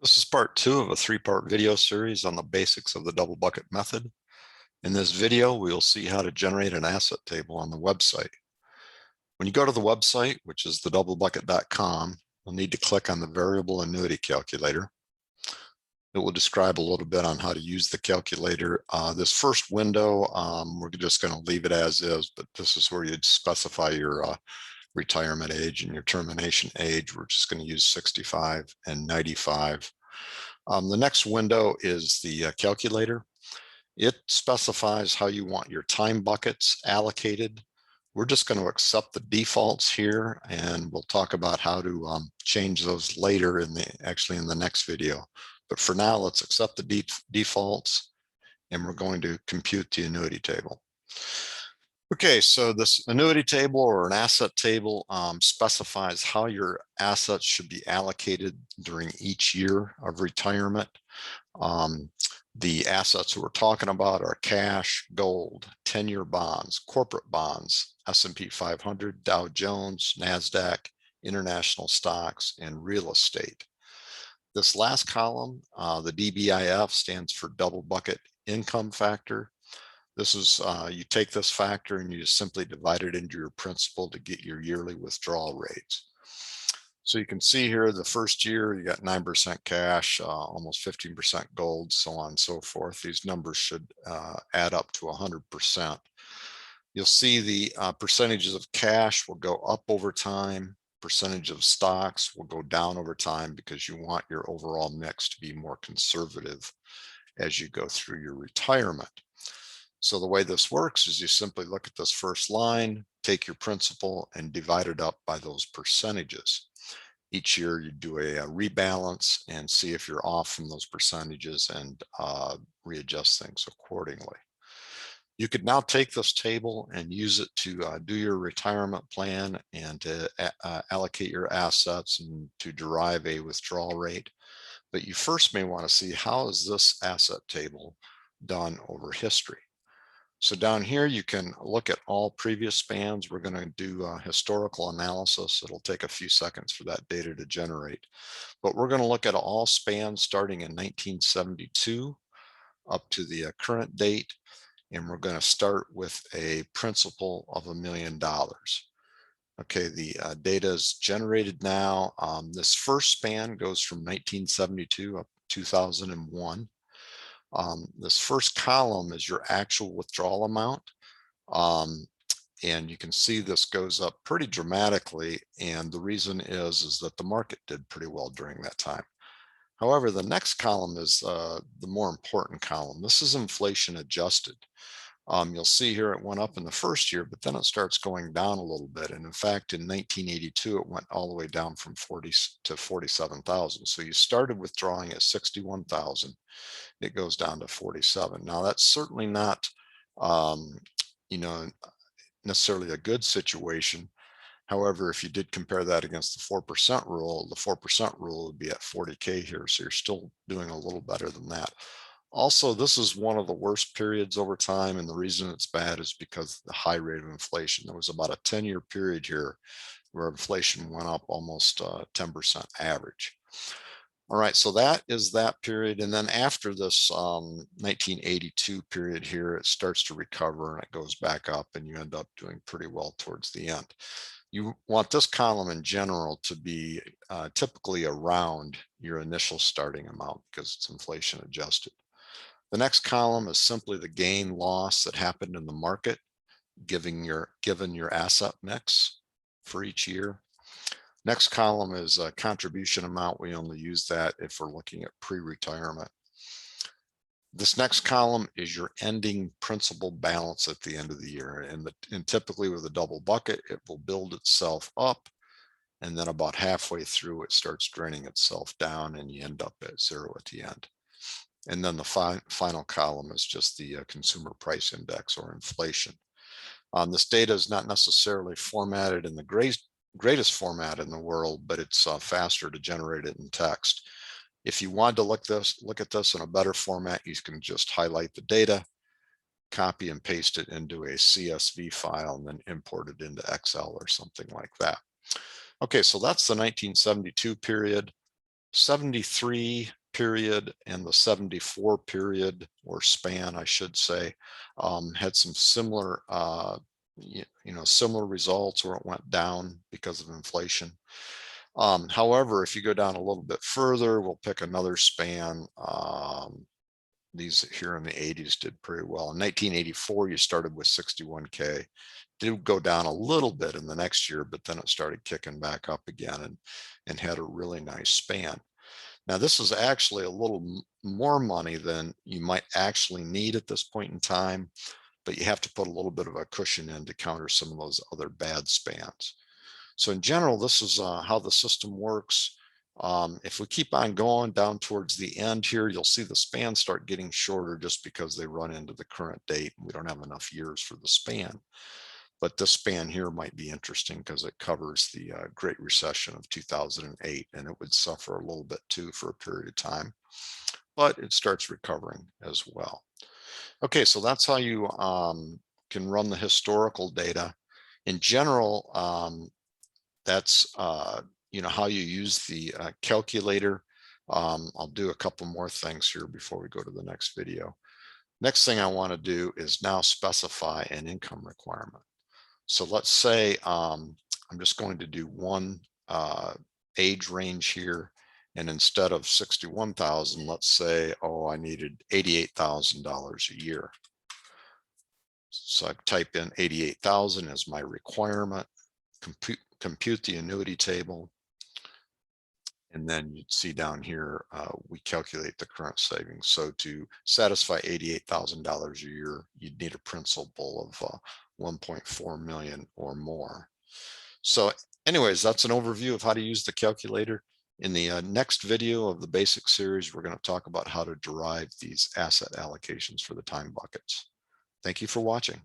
This is part 2 of a 3-part video series on the basics of the double bucket method. In this video, we'll see how to generate an asset table on the website. When you go to the website, which is the doublebucket.com, you'll need to click on the Variable Annuity Calculator. It will describe a little bit on how to use the calculator. This first window, we're just going to leave it as is, but this is where you'd specify your retirement age and your termination age. We're just going to use 65 and 95. The next window is the calculator. It specifies how you want your time buckets allocated. We're just going to accept the defaults here, and we'll talk about how to change those later in the next video. But for now, let's accept the defaults, and we're going to compute the annuity table. Okay, so this annuity table or an asset table specifies how your assets should be allocated during each year of retirement. The assets we're talking about are cash, gold, 10-year bonds, corporate bonds, S&P 500, Dow Jones, NASDAQ, international stocks, and real estate. This last column, the DBIF, stands for double bucket income factor. This is, you take this factor and you just simply divide it into your principal to get your yearly withdrawal rates. So you can see here the first year you got 9% cash, almost 15% gold, so on and so forth. These numbers should add up to 100%. You'll see the percentages of cash will go up over time. Percentage of stocks will go down over time because you want your overall mix to be more conservative as you go through your retirement. So the way this works is you simply look at this first line, take your principal and divide it up by those percentages. Each year you do a rebalance and see if you're off from those percentages and readjust things accordingly. You could now take this table and use it to do your retirement plan and to allocate your assets and to derive a withdrawal rate. But you first may want to see, how is this asset table done over history? So down here, you can look at all previous spans. We're going to do a historical analysis. It'll take a few seconds for that data to generate. But we're going to look at all spans starting in 1972 up to the current date. And we're going to start with a principal of $1 million. Okay, the data is generated now. This first span goes from 1972 up to 2001. This first column is your actual withdrawal amount. And you can see this goes up pretty dramatically. And the reason is that the market did pretty well during that time. However, the next column is the more important column. This is inflation adjusted. You'll see here it went up in the first year, but then it starts going down a little bit. And in fact, in 1982, it went all the way down from 40 to 47,000. So you started withdrawing at 61,000. It goes down to 47. Now that's certainly not, necessarily a good situation. However, if you did compare that against the 4% rule, the 4% rule would be at 40K here. So you're still doing a little better than that. Also, this is one of the worst periods over time. And the reason it's bad is because of the high rate of inflation. There was about a 10-year period here where inflation went up almost 10% average. All right, so that is that period. And then after this 1982 period here, it starts to recover and it goes back up and you end up doing pretty well towards the end. You want this column in general to be typically around your initial starting amount because it's inflation adjusted. The next column is simply the gain loss that happened in the market, given your asset mix for each year. Next column is a contribution amount. We only use that if we're looking at pre-retirement. This next column is your ending principal balance at the end of the year. And typically with a double bucket, it will build itself up. And then about halfway through, it starts draining itself down and you end up at 0 at the end. And then the final column is just the consumer price index or inflation. This data is not necessarily formatted in the greatest format in the world, but it's faster to generate it in text. If you want to look at this in a better format, you can just highlight the data, copy and paste it into a CSV file, and then import it into Excel or something like that. Okay, so that's the 1972 period. 73 period and the 74 period, or span, I should say, had some similar, similar results, where it went down because of inflation. However, if you go down a little bit further, we'll pick another span. These here in the 80s did pretty well. In 1984, you started with 61K. Did go down a little bit in the next year, but then it started kicking back up again and had a really nice span. Now, this is actually a little more money than you might actually need at this point in time, but you have to put a little bit of a cushion in to counter some of those other bad spans. So in general, this is how the system works. If we keep on going down towards the end here, you'll see the spans start getting shorter just because they run into the current date. We don't have enough years for the span. But this span here might be interesting because it covers the Great Recession of 2008, and it would suffer a little bit too for a period of time, but it starts recovering as well. Okay, so that's how you can run the historical data. In general, that's how you use the calculator. I'll do a couple more things here before we go to the next video. Next thing I want to do is now specify an income requirement. So let's say I'm just going to do one age range here, and instead of 61,000, let's say, I needed $88,000 a year. So I type in 88,000 as my requirement, compute the annuity table, and then you'd see down here, we calculate the current savings. So to satisfy $88,000 a year, you'd need a principal of 1.4 million or more. So anyways, that's an overview of how to use the calculator. In the next video of the basic series, we're going to talk about how to derive these asset allocations for the time buckets. Thank you for watching.